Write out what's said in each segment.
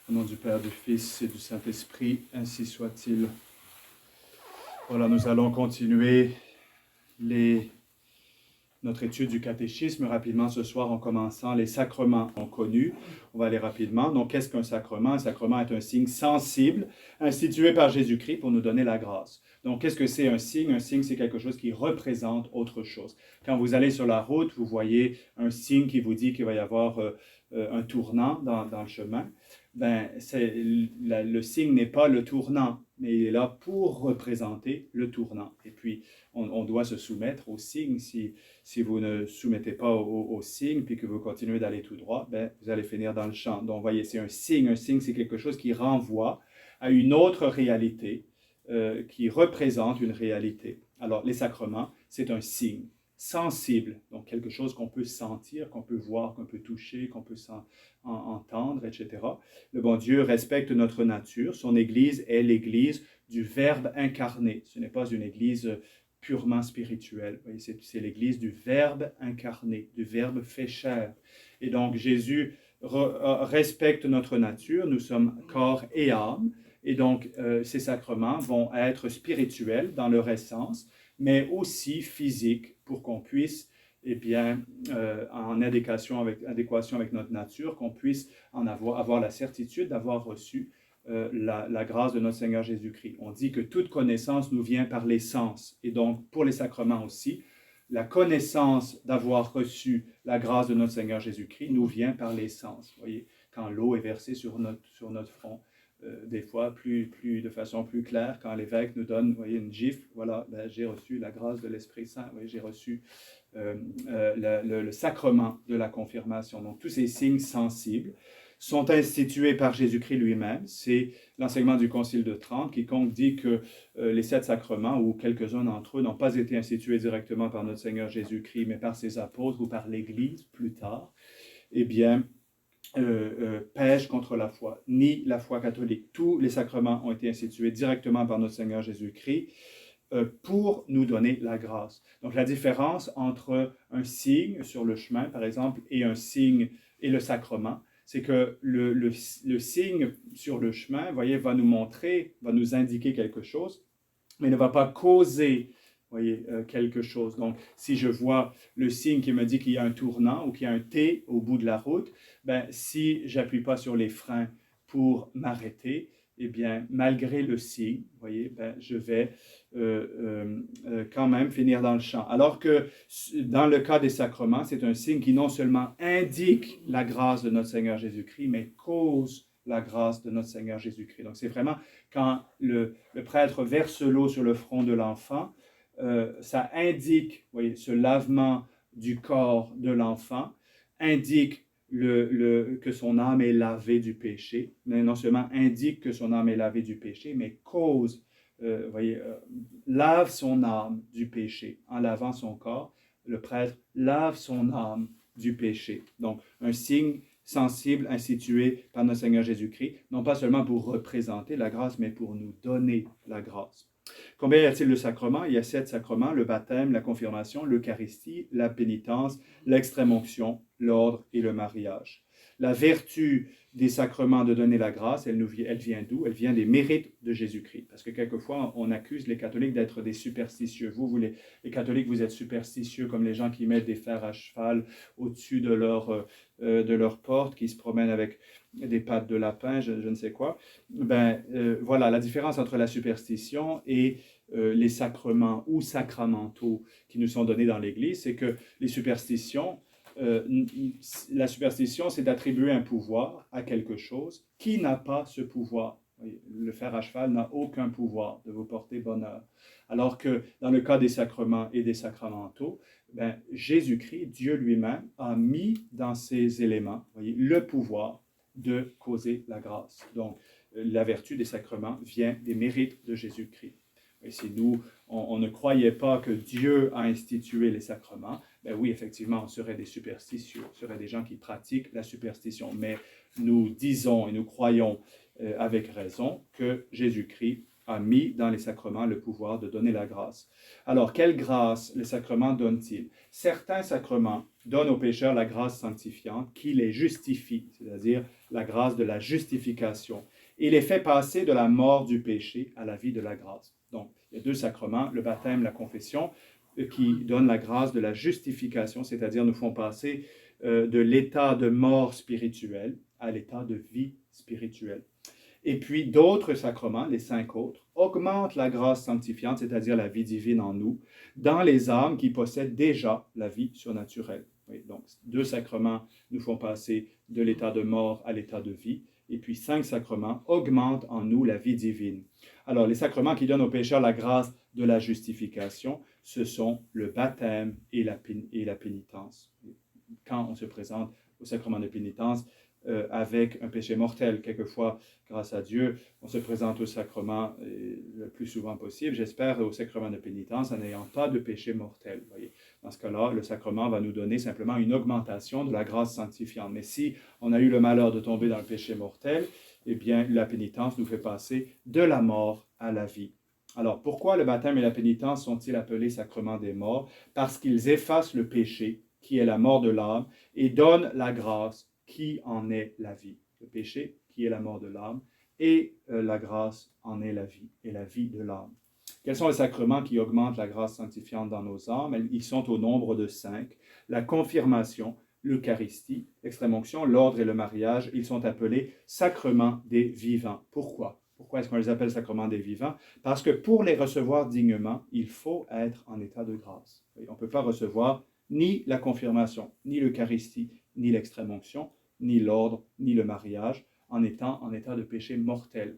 Au nom du Père, du Fils et du Saint-Esprit, ainsi soit-il. Voilà, nous allons continuer notre étude du catéchisme rapidement ce soir en commençant les sacrements connus. On va aller rapidement. Donc, qu'est-ce qu'un sacrement? Un sacrement est un signe sensible institué par Jésus-Christ pour nous donner la grâce. Donc, qu'est-ce que c'est un signe? Un signe, c'est quelque chose qui représente autre chose. Quand vous allez sur la route, vous voyez un signe qui vous dit qu'il va y avoir un tournant dans le chemin. Ben, le signe n'est pas le tournant, mais il est là pour représenter le tournant. Et puis, on doit se soumettre au signe. Si vous ne soumettez pas au signe, puis que vous continuez d'aller tout droit, ben, vous allez finir dans le champ. Donc, voyez, c'est un signe. Un signe, c'est quelque chose qui renvoie à une autre réalité, qui représente une réalité. Alors, les sacrements, c'est un signe sensible, donc quelque chose qu'on peut sentir, qu'on peut voir, qu'on peut toucher, qu'on peut entendre, etc. Le bon Dieu respecte notre nature. Son Église est l'Église du Verbe incarné. Ce n'est pas une Église purement spirituelle. C'est l'Église du Verbe incarné, du Verbe fait chair. Et donc, Jésus respecte notre nature. Nous sommes corps et âme. Et donc, ces sacrements vont être spirituels dans leur essence, mais aussi physiques pour qu'on puisse, eh bien, en adéquation avec notre nature, qu'on puisse avoir la certitude d'avoir reçu la grâce de notre Seigneur Jésus-Christ. On dit que toute connaissance nous vient par les sens. Et donc, pour les sacrements aussi, la connaissance d'avoir reçu la grâce de notre Seigneur Jésus-Christ nous vient par les sens. Vous voyez, quand l'eau est versée sur notre front, des fois de façon plus claire, quand l'évêque nous donne, voyez, une gifle, voilà, ben, j'ai reçu la grâce de l'Esprit Saint, voyez, j'ai reçu le sacrement de la confirmation. Donc, tous ces signes sensibles sont institués par Jésus-Christ lui-même. C'est l'enseignement du Concile de Trente. Quiconque dit que les 7 sacrements, ou quelques-uns d'entre eux, n'ont pas été institués directement par notre Seigneur Jésus-Christ, mais par ses apôtres ou par l'Église plus tard, eh bien, pêche contre la foi, nie la foi catholique. Tous les sacrements ont été institués directement par notre Seigneur Jésus-Christ pour nous donner la grâce. Donc, la différence entre un signe sur le chemin, par exemple, et un signe et le sacrement, c'est que le signe sur le chemin, vous voyez, va nous montrer, va nous indiquer quelque chose, mais ne va pas causer, voyez, quelque chose. Donc, si je vois le signe qui me dit qu'il y a un tournant ou qu'il y a un T au bout de la route, ben, si je n'appuie pas sur les freins pour m'arrêter, eh bien, malgré le signe, voyez, ben, je vais quand même finir dans le champ. Alors que dans le cas des sacrements, c'est un signe qui non seulement indique la grâce de notre Seigneur Jésus-Christ, mais cause la grâce de notre Seigneur Jésus-Christ. Donc, c'est vraiment quand le prêtre verse l'eau sur le front de l'enfant, ça indique, voyez, ce lavement du corps de l'enfant, indique que son âme est lavée du péché, mais non seulement indique que son âme est lavée du péché, mais cause, lave son âme du péché. En lavant son corps, le prêtre lave son âme du péché. Donc, un signe sensible institué par notre Seigneur Jésus-Christ, non pas seulement pour représenter la grâce, mais pour nous donner la grâce. Combien y a-t-il de sacrements? Il y a 7 sacrements, le baptême, la confirmation, l'Eucharistie, la pénitence, l'extrême-onction, l'ordre et le mariage. La vertu des sacrements de donner la grâce, elle vient d'où? Elle vient des mérites de Jésus-Christ. Parce que quelquefois, on accuse les catholiques d'être des superstitieux. Les catholiques, vous êtes superstitieux comme les gens qui mettent des fers à cheval au-dessus de leur porte, qui se promènent avec des pattes de lapin, je ne sais quoi. Voilà, la différence entre la superstition et les sacrements ou sacramentaux qui nous sont donnés dans l'Église, c'est que les superstitions, la superstition, c'est d'attribuer un pouvoir à quelque chose qui n'a pas ce pouvoir. Le fer à cheval n'a aucun pouvoir de vous porter bonheur. Alors que dans le cas des sacrements et des sacramentaux, Jésus-Christ, Dieu lui-même, a mis dans ces éléments, voyez, le pouvoir de causer la grâce. Donc, la vertu des sacrements vient des mérites de Jésus-Christ. Et si nous, on ne croyait pas que Dieu a institué les sacrements, ben oui, effectivement, on serait des superstitieux, on serait des gens qui pratiquent la superstition. Mais nous disons et nous croyons avec raison que Jésus-Christ a mis dans les sacrements le pouvoir de donner la grâce. Alors, quelle grâce les sacrements donnent-ils? Certains sacrements donnent aux pécheurs la grâce sanctifiante qui les justifie, c'est-à-dire la grâce de la justification, et les fait passer de la mort du péché à la vie de la grâce. Donc, il y a deux sacrements, le baptême, la confession, qui donnent la grâce de la justification, c'est-à-dire nous font passer de l'état de mort spirituelle à l'état de vie spirituelle. Et puis d'autres sacrements, les 5 autres, augmentent la grâce sanctifiante, c'est-à-dire la vie divine en nous, dans les âmes qui possèdent déjà la vie surnaturelle. Oui, donc 2 sacrements nous font passer de l'état de mort à l'état de vie, et puis 5 sacrements augmentent en nous la vie divine. Alors les sacrements qui donnent aux pécheurs la grâce de la justification, ce sont le baptême et la pénitence. Quand on se présente au sacrement de pénitence, avec un péché mortel. Quelquefois, grâce à Dieu, on se présente au sacrement le plus souvent possible, j'espère, au sacrement de pénitence en n'ayant pas de péché mortel. Voyez. Dans ce cas-là, le sacrement va nous donner simplement une augmentation de la grâce sanctifiante. Mais si on a eu le malheur de tomber dans le péché mortel, eh bien, la pénitence nous fait passer de la mort à la vie. Alors, pourquoi le baptême et la pénitence sont-ils appelés sacrements des morts? Parce qu'ils effacent le péché, qui est la mort de l'âme, et donnent la grâce, qui en est la vie. Le péché, qui est la mort de l'âme, et la grâce en est la vie, et la vie de l'âme. Quels sont les sacrements qui augmentent la grâce sanctifiante dans nos âmes? Ils sont au nombre de 5. La confirmation, l'Eucharistie, l'extrême-onction, l'ordre et le mariage, ils sont appelés sacrements des vivants. Pourquoi? Pourquoi est-ce qu'on les appelle sacrements des vivants? Parce que pour les recevoir dignement, il faut être en état de grâce. On ne peut pas recevoir ni la confirmation, ni l'Eucharistie, ni l'extrême-onction, ni l'ordre, ni le mariage, en étant en état de péché mortel.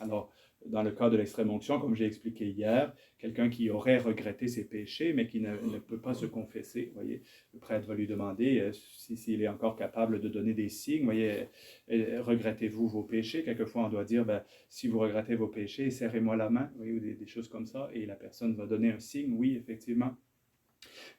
Alors, dans le cas de l'extrême-onction, comme j'ai expliqué hier, quelqu'un qui aurait regretté ses péchés, mais qui ne peut pas se confesser, voyez, le prêtre va lui demander s'il est encore capable de donner des signes, voyez, regrettez-vous vos péchés? Quelquefois, on doit dire, si vous regrettez vos péchés, serrez-moi la main, voyez, ou des choses comme ça, et la personne va donner un signe, oui, effectivement.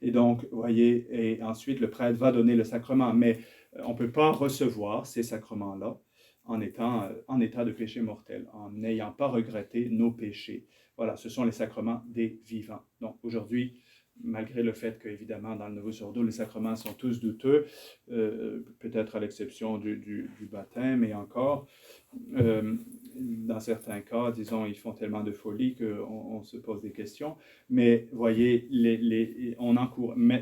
Et donc, vous voyez, et ensuite le prêtre va donner le sacrement, mais on ne peut pas recevoir ces sacrements-là en étant en état de péché mortel, en n'ayant pas regretté nos péchés. Voilà, ce sont les sacrements des vivants. Donc aujourd'hui, malgré le fait qu'évidemment, dans le Novus Ordo, les sacrements sont tous douteux, peut-être à l'exception du baptême et encore, dans certains cas, disons, ils font tellement de folie qu'on se pose des questions. Mais voyez,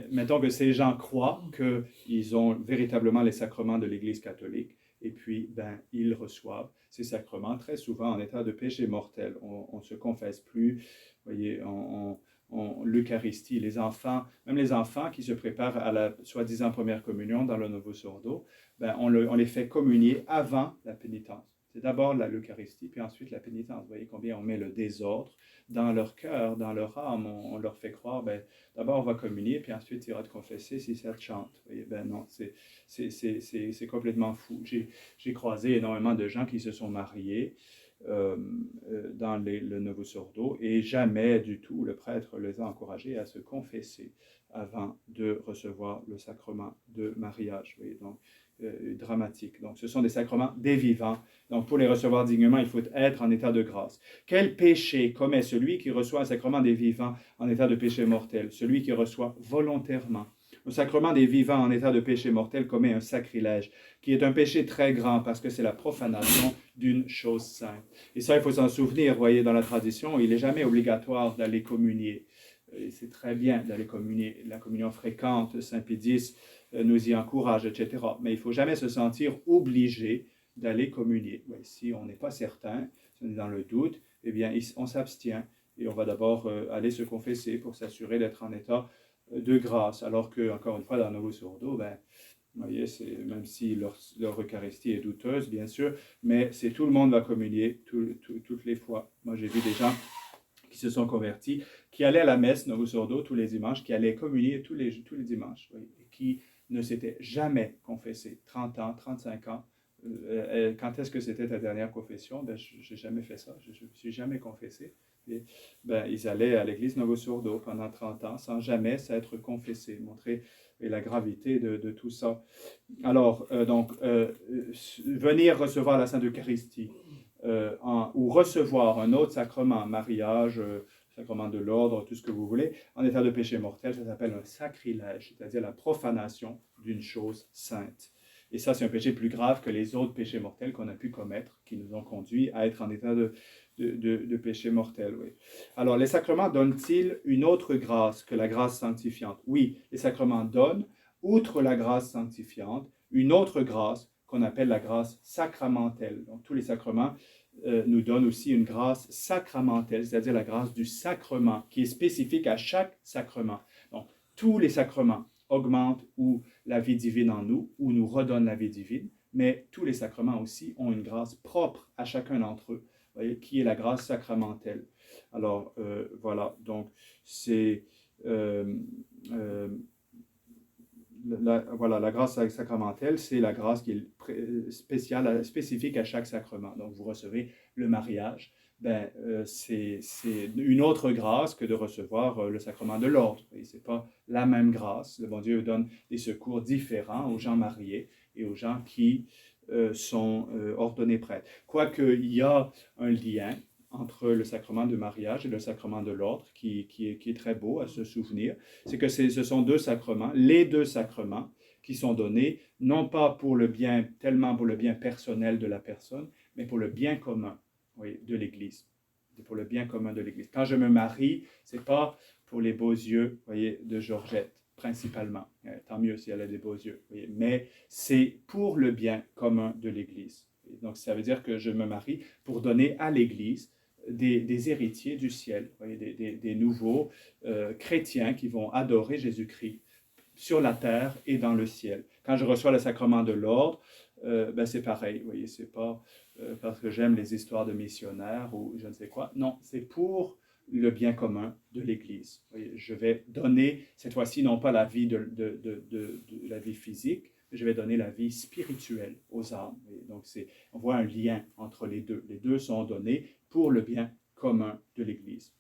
mettons que ces gens croient qu'ils ont véritablement les sacrements de l'Église catholique, et puis, ils reçoivent ces sacrements très souvent en état de péché mortel. On ne se confesse plus, voyez, l'Eucharistie, les enfants, même les enfants qui se préparent à la soi-disant première communion dans le Novus Ordo, on les fait communier avant la pénitence. C'est d'abord l'Eucharistie, puis ensuite la pénitence. Vous voyez combien on met le désordre dans leur cœur, dans leur âme. On leur fait croire, d'abord on va communier, puis ensuite il ira te confesser si ça te chante. Vous voyez, non, c'est complètement fou. J'ai croisé énormément de gens qui se sont mariés dans le Novus Ordo, et jamais du tout le prêtre les a encouragés à se confesser avant de recevoir le sacrement de mariage. Vous voyez, donc, dramatique. Donc, ce sont des sacrements des vivants. Donc, pour les recevoir dignement, il faut être en état de grâce. Quel péché commet celui qui reçoit un sacrement des vivants en état de péché mortel? Celui qui reçoit volontairement. Le sacrement des vivants en état de péché mortel commet un sacrilège, qui est un péché très grand parce que c'est la profanation d'une chose sainte. Et ça, il faut s'en souvenir, voyez, dans la tradition, il n'est jamais obligatoire d'aller communier. C'est très bien d'aller communier. La communion fréquente, Saint Pédis nous y encourage, etc. Mais il ne faut jamais se sentir obligé d'aller communier. Si on n'est pas certain, si on est dans le doute, eh bien, on s'abstient et on va d'abord aller se confesser pour s'assurer d'être en état de grâce. Alors que, encore une fois, dans le Novus Ordo, vous voyez, même si leur Eucharistie est douteuse, bien sûr, mais c'est tout le monde va communier toutes les fois. Moi, j'ai vu des gens qui se sont convertis, qui allaient à la messe Novus Ordo tous les dimanches, qui allaient communier tous les dimanches, oui, et qui ne s'étaient jamais confessés. 30 ans, 35 ans. Quand est-ce que c'était ta dernière confession? Je n'ai jamais fait ça, je ne me suis jamais confessé. Et, ils allaient à l'église Novus Ordo pendant 30 ans sans jamais s'être confessés, montrer la gravité de tout ça. Alors, venir recevoir la Sainte Eucharistie, ou recevoir un autre sacrement, mariage, sacrement de l'ordre, tout ce que vous voulez, en état de péché mortel, ça s'appelle un sacrilège, c'est-à-dire la profanation d'une chose sainte. Et ça, c'est un péché plus grave que les autres péchés mortels qu'on a pu commettre, qui nous ont conduits à être en état de péché mortel. Oui. Alors, les sacrements donnent-ils une autre grâce que la grâce sanctifiante? Oui, les sacrements donnent, outre la grâce sanctifiante, une autre grâce qu'on appelle la grâce sacramentelle. Donc, tous les sacrements nous donnent aussi une grâce sacramentelle, c'est-à-dire la grâce du sacrement, qui est spécifique à chaque sacrement. Donc, tous les sacrements augmentent ou la vie divine en nous, ou nous redonnent la vie divine, mais tous les sacrements aussi ont une grâce propre à chacun d'entre eux, voyez, qui est la grâce sacramentelle. Alors, voilà, donc c'est... voilà, la grâce sacramentelle, c'est la grâce qui est spéciale, spécifique à chaque sacrement. Donc, vous recevez le mariage, c'est une autre grâce que de recevoir le sacrement de l'ordre. Ce n'est pas la même grâce. Le bon Dieu donne des secours différents aux gens mariés et aux gens qui sont ordonnés prêtres. Quoique, il y a un lien entre le sacrement de mariage et le sacrement de l'ordre, qui est très beau à se souvenir, c'est que ce sont deux sacrements, les deux sacrements qui sont donnés, non pas pour le bien, tellement pour le bien personnel de la personne, mais pour le bien commun, oui, de l'Église. C'est pour le bien commun de l'Église. Quand je me marie, ce n'est pas pour les beaux yeux, voyez, de Georgette, principalement. Tant mieux si elle a des beaux yeux, voyez, mais c'est pour le bien commun de l'Église. Donc, ça veut dire que je me marie pour donner à l'Église des héritiers du ciel, voyez, des nouveaux chrétiens qui vont adorer Jésus-Christ sur la terre et dans le ciel. Quand je reçois le sacrement de l'ordre, c'est pareil, vous voyez, c'est pas parce que j'aime les histoires de missionnaires ou je ne sais quoi. Non, c'est pour le bien commun de l'Église. Je vais donner, cette fois-ci, non pas la vie de la vie physique, mais je vais donner la vie spirituelle aux âmes. Et donc, on voit un lien entre les deux. Les deux sont donnés pour le bien commun de l'Église.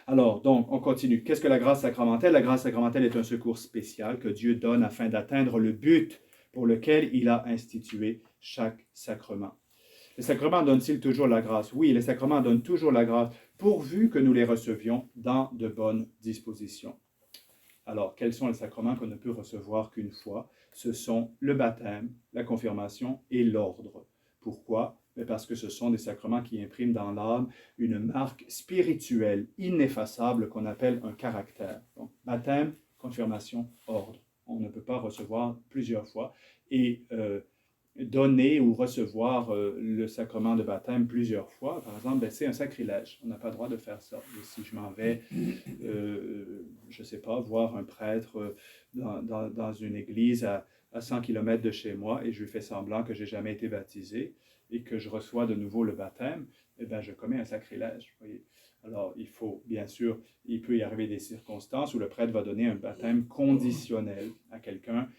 Alors, donc, on continue. Qu'est-ce que la grâce sacramentelle? La grâce sacramentelle est un secours spécial que Dieu donne afin d'atteindre le but pour lequel il a institué chaque sacrement. Les sacrements donnent-ils toujours la grâce? Oui, les sacrements donnent toujours la grâce, pourvu que nous les recevions dans de bonnes dispositions. Alors, quels sont les sacrements qu'on ne peut recevoir qu'une fois? Ce sont le baptême, la confirmation et l'ordre. Pourquoi? Parce que ce sont des sacrements qui impriment dans l'âme une marque spirituelle ineffaçable qu'on appelle un caractère. Donc, baptême, confirmation, ordre. On ne peut pas recevoir plusieurs fois. Et donner ou recevoir le sacrement de baptême plusieurs fois, par exemple, c'est un sacrilège. On n'a pas le droit de faire ça. Et si je m'en vais, je ne sais pas, voir un prêtre dans une église à 100 km de chez moi et je lui fais semblant que je n'ai jamais été baptisé et que je reçois de nouveau le baptême, eh bien, je commets un sacrilège. Voyez. Alors, il faut, bien sûr, il peut y arriver des circonstances où le prêtre va donner un baptême conditionnel à quelqu'un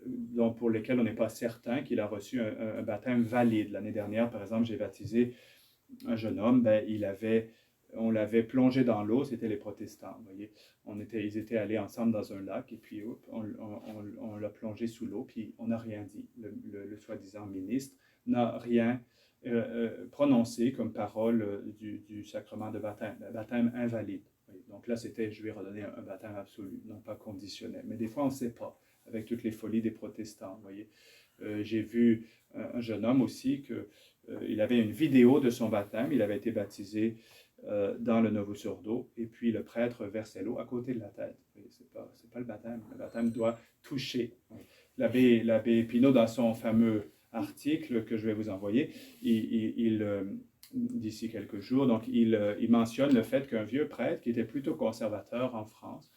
donc pour lesquels on n'est pas certain qu'il a reçu un baptême valide. L'année dernière, par exemple, j'ai baptisé un jeune homme, on l'avait plongé dans l'eau, c'était les protestants, vous voyez. Ils étaient allés ensemble dans un lac, et puis on l'a plongé sous l'eau, puis on n'a rien dit. Le soi-disant ministre n'a rien prononcé comme parole du sacrement de baptême, baptême invalide. Donc là, je lui ai redonné un baptême absolu, non pas conditionnel. Mais des fois, on ne sait pas, avec toutes les folies des protestants, vous voyez. J'ai vu un jeune homme aussi il avait une vidéo de son baptême, il avait été baptisé dans le Novus Ordo, et puis le prêtre versait l'eau à côté de la tête. C'est pas le baptême doit toucher. L'abbé Pinault, dans son fameux article que je vais vous envoyer, d'ici quelques jours, donc il mentionne le fait qu'un vieux prêtre qui était plutôt conservateur en France,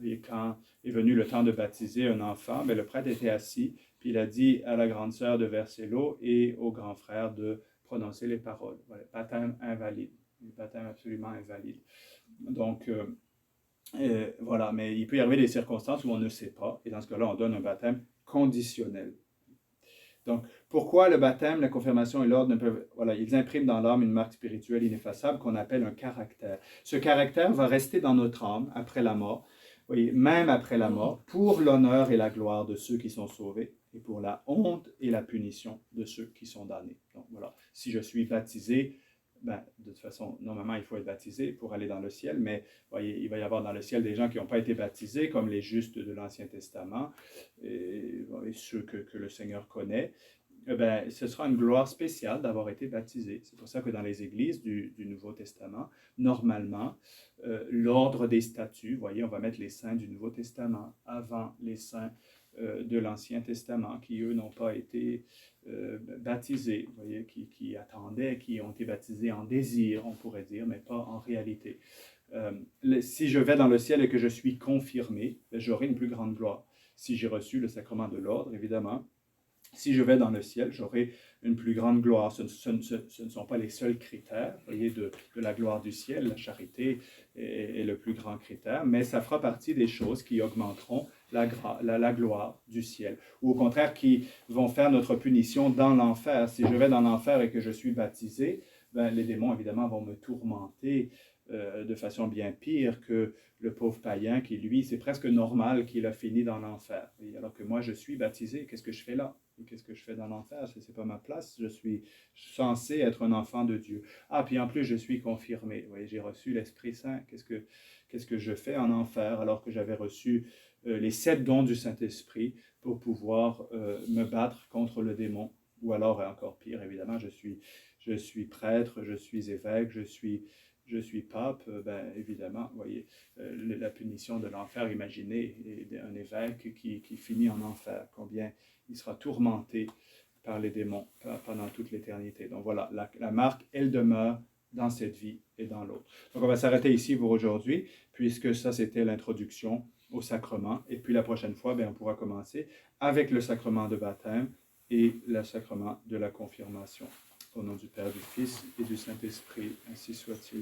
et quand est venu le temps de baptiser un enfant, le prêtre était assis, puis il a dit à la grande sœur de verser l'eau et au grand frère de prononcer les paroles. Voilà, baptême invalide, baptême absolument invalide. Donc, voilà, mais il peut y arriver des circonstances où on ne sait pas, et dans ce cas-là, on donne un baptême conditionnel. Donc, pourquoi le baptême, la confirmation et l'ordre ne peuvent... Voilà, ils impriment dans l'âme une marque spirituelle ineffaçable qu'on appelle un caractère. Ce caractère va rester dans notre âme après la mort, oui, même après la mort, pour l'honneur et la gloire de ceux qui sont sauvés, et pour la honte et la punition de ceux qui sont damnés. Donc voilà, si je suis baptisé, ben, de toute façon, normalement, il faut être baptisé pour aller dans le ciel, mais voyez, il va y avoir dans le ciel des gens qui n'ont pas été baptisés, comme les justes de l'Ancien Testament, et ceux que le Seigneur connaît. Ben, ce sera une gloire spéciale d'avoir été baptisé. C'est pour ça que dans les églises du Nouveau Testament, normalement, l'ordre des statuts, voyez, on va mettre les saints du Nouveau Testament avant les saints de l'Ancien Testament, qui, eux, n'ont pas été baptisés, voyez, qui attendaient, qui ont été baptisés en désir, on pourrait dire, mais pas en réalité. Si je vais dans le ciel et que je suis confirmé, j'aurai une plus grande gloire. Si j'ai reçu le sacrement de l'ordre, évidemment, si je vais dans le ciel, j'aurai une plus grande gloire. Ce ne sont pas les seuls critères, voyez, de la gloire du ciel. La charité est le plus grand critère, mais ça fera partie des choses qui augmenteront la gloire du ciel. Ou au contraire, qui vont faire notre punition dans l'enfer. Si je vais dans l'enfer et que je suis baptisé, ben, les démons, évidemment, vont me tourmenter de façon bien pire que le pauvre païen qui, lui, c'est presque normal qu'il a fini dans l'enfer. Alors que moi, je suis baptisé, qu'est-ce que je fais là? Et qu'est-ce que je fais dans l'enfer? Ce n'est pas ma place, je suis censé être un enfant de Dieu. Ah, puis en plus, je suis confirmé. Vous voyez, j'ai reçu l'Esprit Saint. Qu'est-ce que je fais en enfer alors que j'avais reçu les 7 dons du Saint-Esprit pour pouvoir me battre contre le démon? Ou alors, encore pire, évidemment, je suis prêtre, je suis évêque, je suis pape, ben, évidemment, vous voyez, la punition de l'enfer, imaginez un évêque qui finit en enfer, combien il sera tourmenté par les démons pendant toute l'éternité. Donc voilà, la marque, elle demeure dans cette vie et dans l'autre. Donc on va s'arrêter ici pour aujourd'hui, puisque ça c'était l'introduction au sacrement. Et puis la prochaine fois, ben, on pourra commencer avec le sacrement de baptême et le sacrement de la confirmation. Au nom du Père, du Fils et du Saint-Esprit, ainsi soit-il.